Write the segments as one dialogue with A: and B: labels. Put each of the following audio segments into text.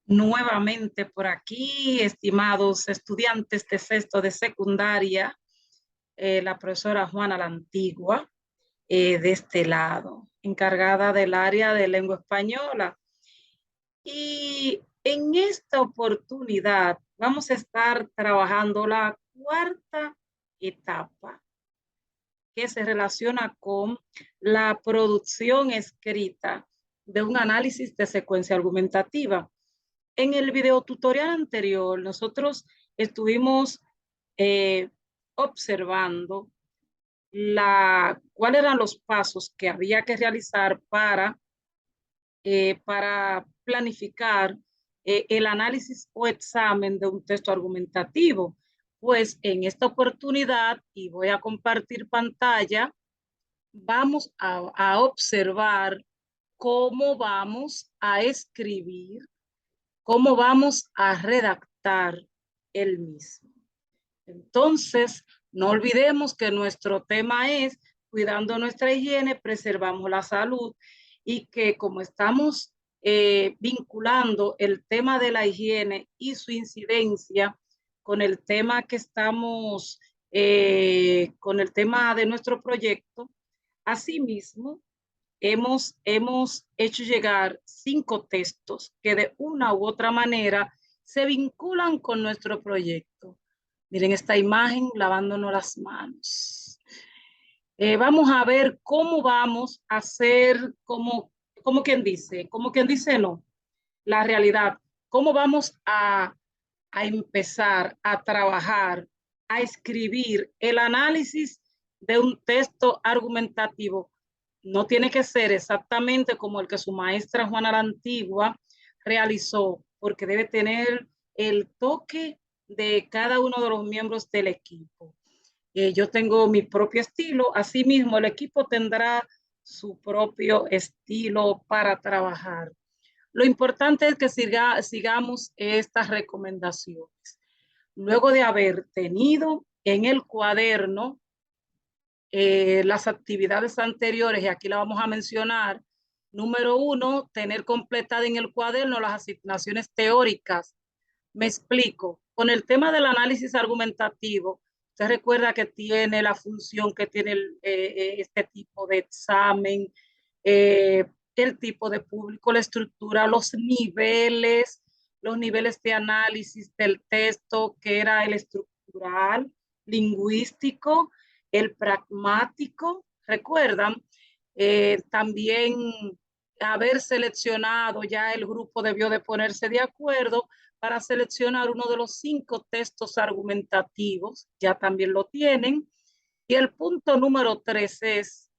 A: Nuevamente por aquí, estimados estudiantes de sexto de secundaria, la profesora Juana la Antigua, de este lado, encargada del área de lengua española. Y en esta oportunidad vamos a estar trabajando la cuarta etapa, que se relaciona con la producción escrita de un análisis de secuencia argumentativa. En el video tutorial anterior, nosotros estuvimos eh, observando cuáles eran los pasos que había que realizar para planificar el análisis o examen de un texto argumentativo. Pues en esta oportunidad, y voy a compartir pantalla, vamos a observar cómo vamos a escribir, cómo vamos a redactar el mismo. Entonces, no olvidemos que nuestro tema es cuidando nuestra higiene, preservamos la salud y que como estamos vinculando el tema de la higiene y su incidencia con el tema que estamos, con el tema de nuestro proyecto, asimismo, hemos hecho llegar 5 textos que de una u otra manera se vinculan con nuestro proyecto. Miren esta imagen lavándonos las manos. Vamos a ver cómo vamos a hacer, como quien dice no, la realidad, cómo vamos a empezar a trabajar, a escribir el análisis de un texto argumentativo. No tiene que ser exactamente como el que su maestra Juana la Antigua realizó, porque debe tener el toque de cada uno de los miembros del equipo. Yo tengo mi propio estilo, asimismo el equipo tendrá su propio estilo para trabajar. Lo importante es que sigamos estas recomendaciones. Luego de haber tenido en el cuaderno las actividades anteriores, y aquí la vamos a mencionar. Número 1, tener completada en el cuaderno las asignaciones teóricas. Me explico. Con el tema del análisis argumentativo, usted recuerda que tiene la función que tiene este tipo de examen, eh, el tipo de público, la estructura, los niveles de análisis del texto, que era el estructural, lingüístico, el pragmático. ¿Recuerdan? También haber seleccionado, ya el grupo debió de ponerse de acuerdo para seleccionar uno de los 5 textos argumentativos, ya también lo tienen. Y el punto número 3 es,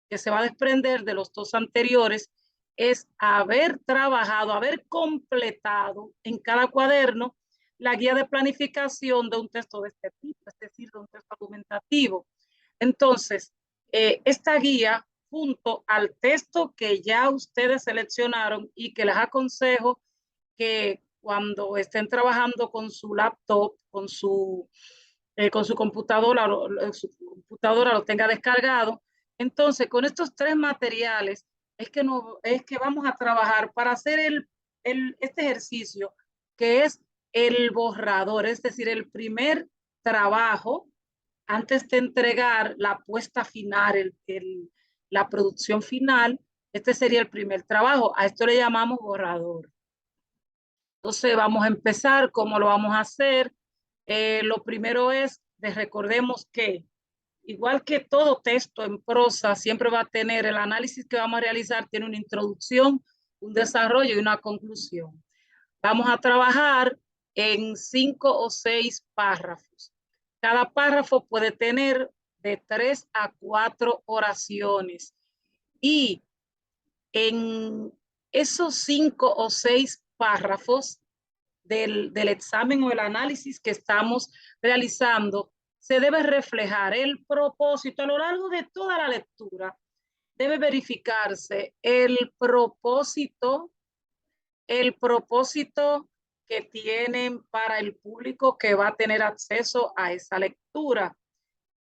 A: que se va a desprender de los 2 anteriores, es haber trabajado, haber completado en cada cuaderno la guía de planificación de un texto de este tipo, es decir, de un texto argumentativo. Entonces, esta guía, junto al texto que ya ustedes seleccionaron y que les aconsejo que cuando estén trabajando con su laptop, con su computadora, lo tenga descargado. Entonces, con estos 3 materiales es que vamos a trabajar para hacer este ejercicio, que es el borrador, es decir, el primer trabajo antes de entregar la puesta final, la producción final. Este sería el primer trabajo. A esto le llamamos borrador. Entonces vamos a empezar. ¿Cómo lo vamos a hacer? Lo primero es, recordemos que igual que todo texto en prosa, siempre va a tener el análisis que vamos a realizar, tiene una introducción, un desarrollo y una conclusión. Vamos a trabajar en 5 o 6 párrafos. Cada párrafo puede tener de 3 a 4 oraciones. Y en esos 5 o 6 párrafos del examen o el análisis que estamos realizando, se debe reflejar el propósito a lo largo de toda la lectura. Debe verificarse el propósito que tienen para el público que va a tener acceso a esa lectura,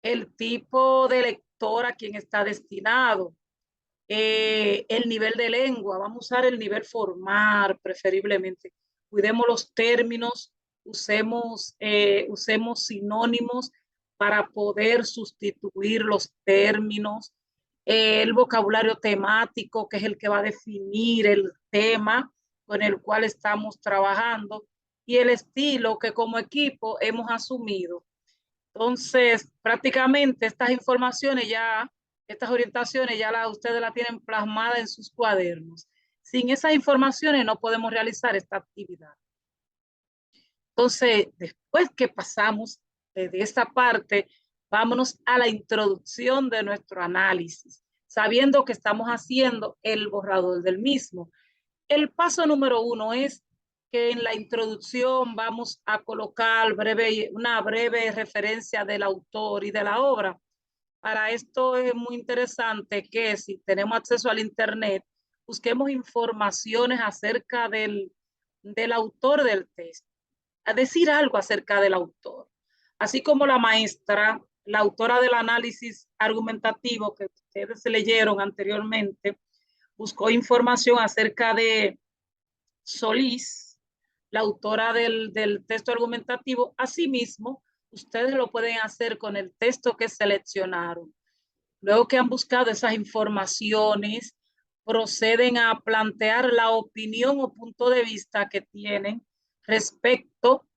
A: el tipo de lector a quien está destinado, el nivel de lengua, vamos a usar el nivel formal preferiblemente. Cuidemos los términos, usemos sinónimos para poder sustituir los términos. El vocabulario temático, que es el que va a definir el tema con el cual estamos trabajando, y el estilo que como equipo hemos asumido. Entonces, prácticamente estas orientaciones ustedes las tienen plasmadas en sus cuadernos. Sin esas informaciones no podemos realizar esta actividad. Entonces, después que pasamos de esta parte, vámonos a la introducción de nuestro análisis, sabiendo que estamos haciendo el borrador del mismo. El paso número 1 es que en la introducción vamos a colocar una breve referencia del autor y de la obra. Para esto es muy interesante que si tenemos acceso al internet, busquemos informaciones acerca del autor del texto, a decir algo acerca del autor. Así como la maestra, la autora del análisis argumentativo que ustedes leyeron anteriormente, buscó información acerca de Solís, la autora del texto argumentativo. Asimismo, ustedes lo pueden hacer con el texto que seleccionaron. Luego que han buscado esas informaciones, proceden a plantear la opinión o punto de vista que tienen respecto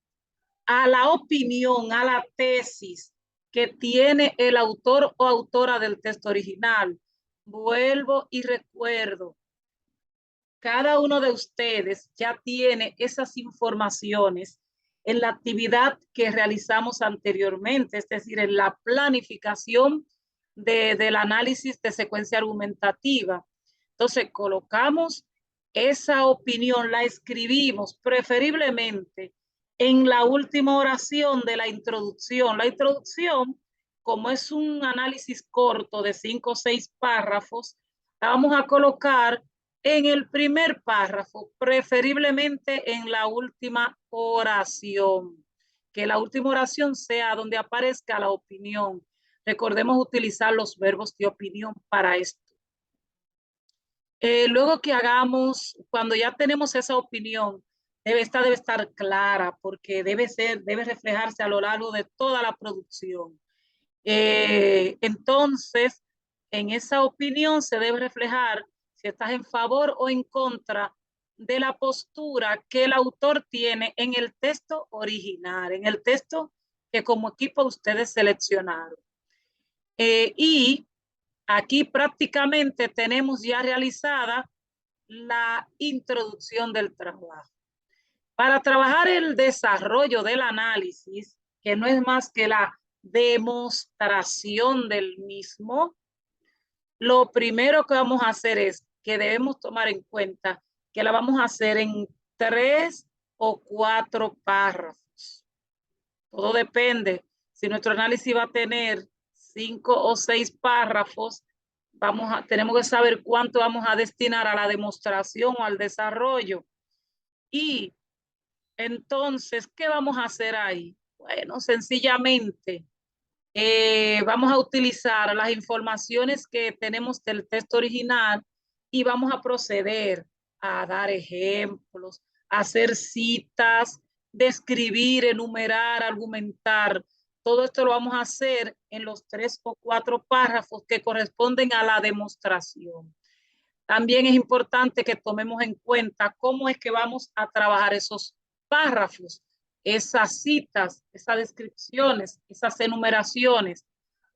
A: a la opinión, a la tesis que tiene el autor o autora del texto original. Vuelvo y recuerdo, cada uno de ustedes ya tiene esas informaciones en la actividad que realizamos anteriormente, es decir, en la planificación del análisis de secuencia argumentativa. Entonces, colocamos esa opinión, la escribimos preferiblemente en la última oración de la introducción. La introducción, como es un análisis corto de 5 o 6 párrafos, la vamos a colocar en el primer párrafo, preferiblemente en la última oración. Que la última oración sea donde aparezca la opinión. Recordemos utilizar los verbos de opinión para esto. Luego que hagamos, cuando ya tenemos esa opinión, debe estar clara porque debe reflejarse a lo largo de toda la producción. Entonces, en esa opinión se debe reflejar si estás en favor o en contra de la postura que el autor tiene en el texto original, en el texto que como equipo ustedes seleccionaron. Y aquí prácticamente tenemos ya realizada la introducción del trabajo. Para trabajar el desarrollo del análisis, que no es más que la demostración del mismo, lo primero que vamos a hacer es que debemos tomar en cuenta que la vamos a hacer en 3 o 4 párrafos. Todo depende. Si nuestro análisis va a tener 5 o 6 párrafos, tenemos que saber cuánto vamos a destinar a la demostración o al desarrollo. Y entonces, ¿qué vamos a hacer ahí? Bueno, sencillamente vamos a utilizar las informaciones que tenemos del texto original y vamos a proceder a dar ejemplos, a hacer citas, describir, enumerar, argumentar. Todo esto lo vamos a hacer en los 3 o 4 párrafos que corresponden a la demostración. También es importante que tomemos en cuenta cómo es que vamos a trabajar esos párrafos, esas citas, esas descripciones, esas enumeraciones.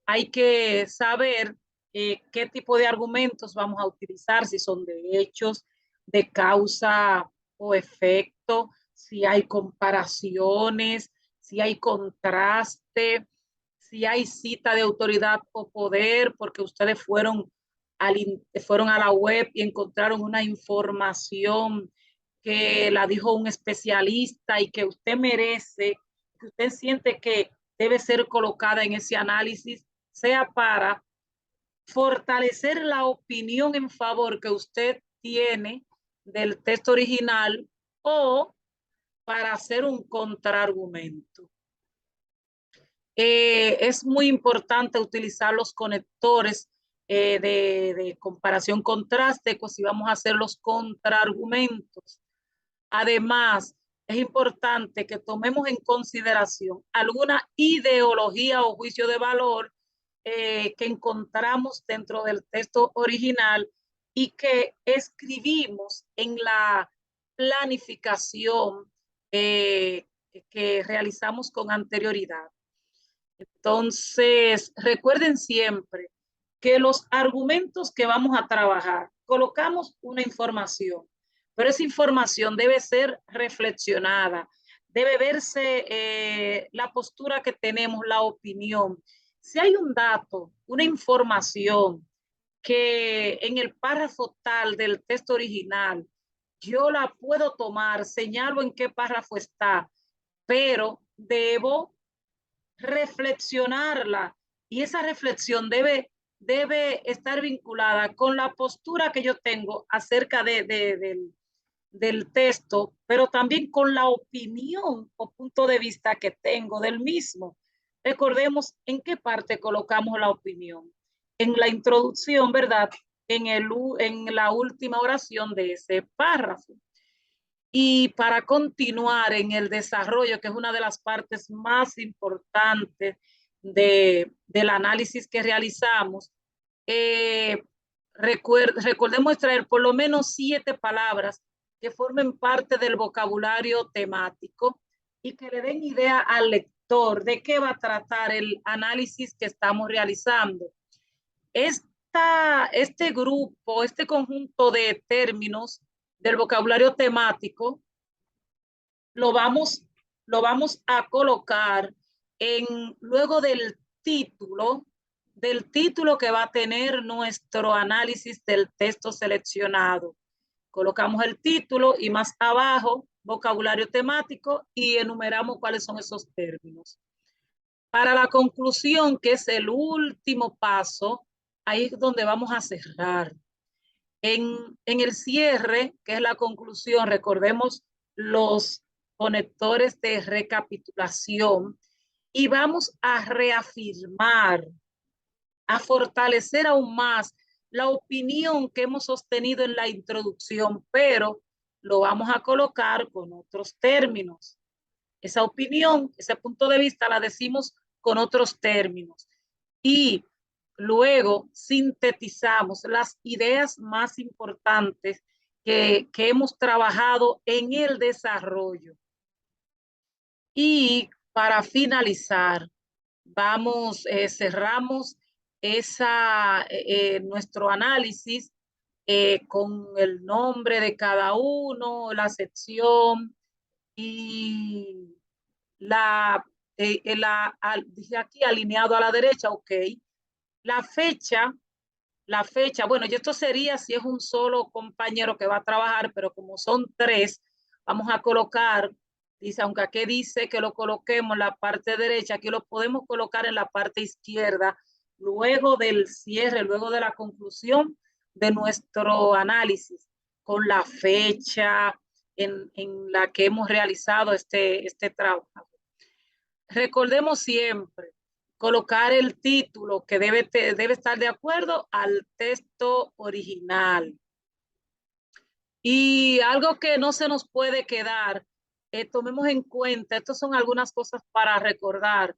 A: Hay que saber qué tipo de argumentos vamos a utilizar, si son de hechos, de causa o efecto, si hay comparaciones, si hay contraste, si hay cita de autoridad o poder, porque ustedes fueron a la web y encontraron una información que la dijo un especialista y que usted merece, que usted siente que debe ser colocada en ese análisis, sea para fortalecer la opinión en favor que usted tiene del texto original o para hacer un contraargumento. Es muy importante utilizar los conectores de comparación contraste, pues si vamos a hacer los contraargumentos. Además, es importante que tomemos en consideración alguna ideología o juicio de valor que encontramos dentro del texto original y que escribimos en la planificación que realizamos con anterioridad. Entonces, recuerden siempre que los argumentos que vamos a trabajar, colocamos una información, pero esa información debe ser reflexionada, debe verse la postura que tenemos, la opinión. Si hay un dato, una información que en el párrafo tal del texto original, yo la puedo tomar, señalo en qué párrafo está, pero debo reflexionarla y esa reflexión debe estar vinculada con la postura que yo tengo acerca del texto, pero también con la opinión o punto de vista que tengo del mismo. Recordemos en qué parte colocamos la opinión. En la introducción, ¿verdad? En la última oración de ese párrafo. Y para continuar en el desarrollo, que es una de las partes más importantes del análisis que realizamos, recordemos extraer por lo menos 7 palabras que formen parte del vocabulario temático y que le den idea al lector de qué va a tratar el análisis que estamos realizando. Este grupo, este conjunto de términos del vocabulario temático, lo vamos, lo vamos a colocar luego del título que va a tener nuestro análisis del texto seleccionado. Colocamos el título y más abajo, vocabulario temático, y enumeramos cuáles son esos términos. Para la conclusión, que es el último paso, ahí es donde vamos a cerrar. En el cierre, que es la conclusión, recordemos los conectores de recapitulación y vamos a reafirmar, a fortalecer aún más la opinión que hemos sostenido en la introducción, pero lo vamos a colocar con otros términos. Esa opinión, ese punto de vista la decimos con otros términos. Y luego sintetizamos las ideas más importantes que hemos trabajado en el desarrollo. Y para finalizar, cerramos nuestro análisis con el nombre de cada uno, la sección y dice aquí alineado a la derecha, ok. La fecha, bueno, y esto sería si es un solo compañero que va a trabajar, pero como son 3, vamos a colocar, dice, aunque aquí dice que lo coloquemos en la parte derecha, aquí lo podemos colocar en la parte izquierda, luego del cierre, luego de la conclusión de nuestro análisis, con la fecha en la que hemos realizado este trabajo. Recordemos siempre colocar el título que debe estar de acuerdo al texto original. Y algo que no se nos puede quedar, tomemos en cuenta, estas son algunas cosas para recordar,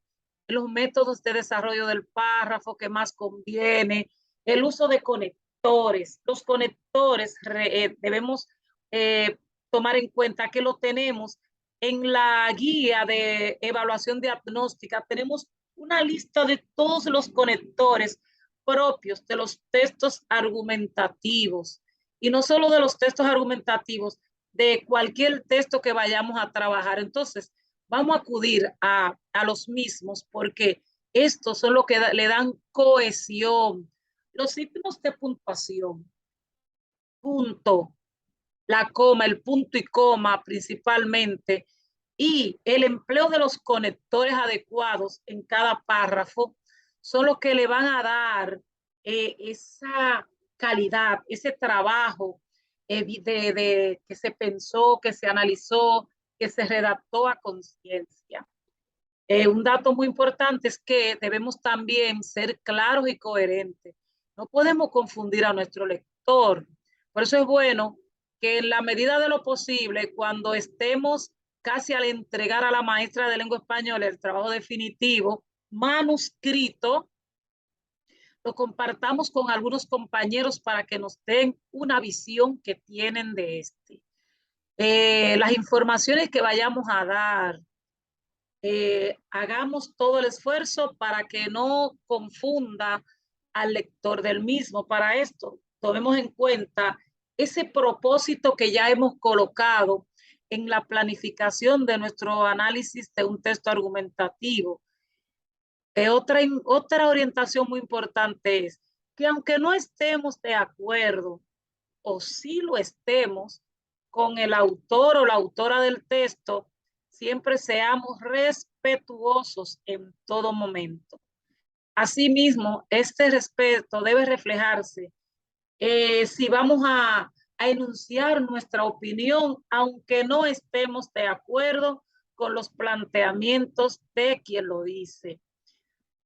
A: los métodos de desarrollo del párrafo que más conviene, el uso de conectores. Los conectores debemos tomar en cuenta que lo tenemos en la guía de evaluación diagnóstica. Tenemos una lista de todos los conectores propios de los textos argumentativos y no solo de los textos argumentativos, de cualquier texto que vayamos a trabajar. Entonces, vamos a acudir a los mismos porque estos son los que le dan cohesión. Los signos de puntuación, punto, la coma, el punto y coma principalmente, y el empleo de los conectores adecuados en cada párrafo son los que le van a dar esa calidad, ese trabajo que se pensó, que se analizó, que se redactó a conciencia. Un dato muy importante es que debemos también ser claros y coherentes. No podemos confundir a nuestro lector. Por eso es bueno que en la medida de lo posible, cuando estemos casi al entregar a la maestra de lengua española el trabajo definitivo, manuscrito, lo compartamos con algunos compañeros para que nos den una visión que tienen de este. Las informaciones que vayamos a dar, hagamos todo el esfuerzo para que no confunda al lector del mismo. Para esto, tomemos en cuenta ese propósito que ya hemos colocado en la planificación de nuestro análisis de un texto argumentativo. Otra orientación muy importante es que aunque no estemos de acuerdo o sí lo estemos con el autor o la autora del texto, siempre seamos respetuosos en todo momento. Asimismo, este respeto debe reflejarse si vamos a enunciar nuestra opinión, aunque no estemos de acuerdo con los planteamientos de quien lo dice.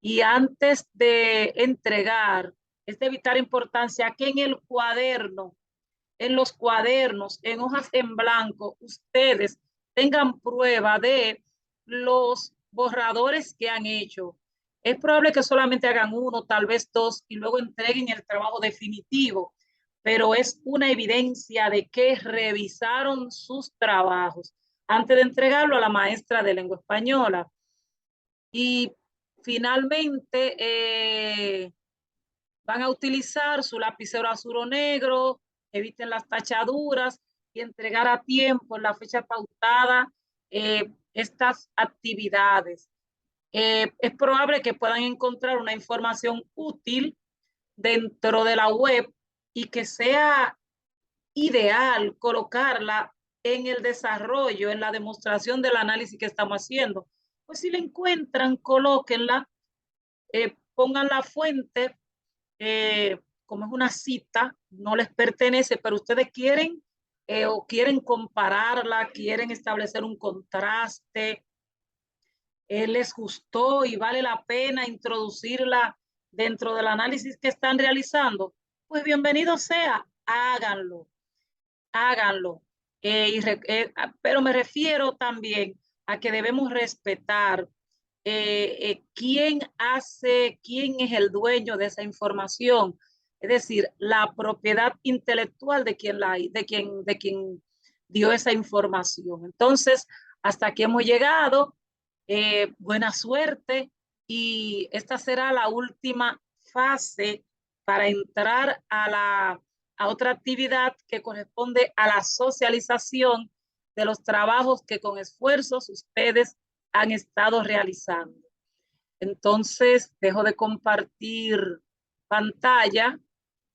A: Y antes de entregar, es de vital importancia que en el cuaderno, en los cuadernos, en hojas en blanco, ustedes tengan prueba de los borradores que han hecho. Es probable que solamente hagan uno, tal vez dos, y luego entreguen el trabajo definitivo, pero es una evidencia de que revisaron sus trabajos antes de entregarlo a la maestra de lengua española. Y finalmente, van a utilizar su lapicero azul o negro, eviten las tachaduras y entregar a tiempo en la fecha pautada estas actividades. Es probable que puedan encontrar una información útil dentro de la web y que sea ideal colocarla en el desarrollo, en la demostración del análisis que estamos haciendo. Pues si la encuentran, colóquenla, pongan la fuente, como es una cita, no les pertenece, pero ustedes quieren o quieren compararla, quieren establecer un contraste, les gustó y vale la pena introducirla dentro del análisis que están realizando, pues bienvenido sea, háganlo, háganlo. Pero me refiero también a que debemos respetar quién es el dueño de esa información, es decir, la propiedad intelectual de quien dio esa información. Entonces, hasta aquí hemos llegado. Buena suerte y esta será la última fase para entrar a otra actividad que corresponde a la socialización de los trabajos que con esfuerzos ustedes han estado realizando. Entonces, dejo de compartir pantalla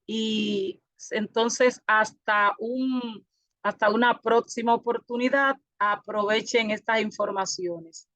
A: y entonces hasta una próxima oportunidad, aprovechen estas informaciones.